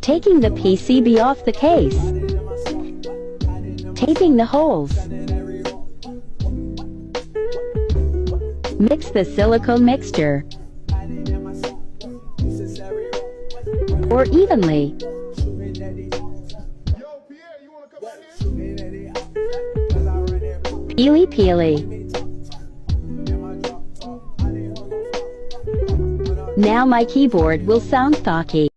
Taking the PCB off the case. Taping the holes. Mix the silicone mixture. Pour evenly. Peely peely. Now my keyboard will sound thocky.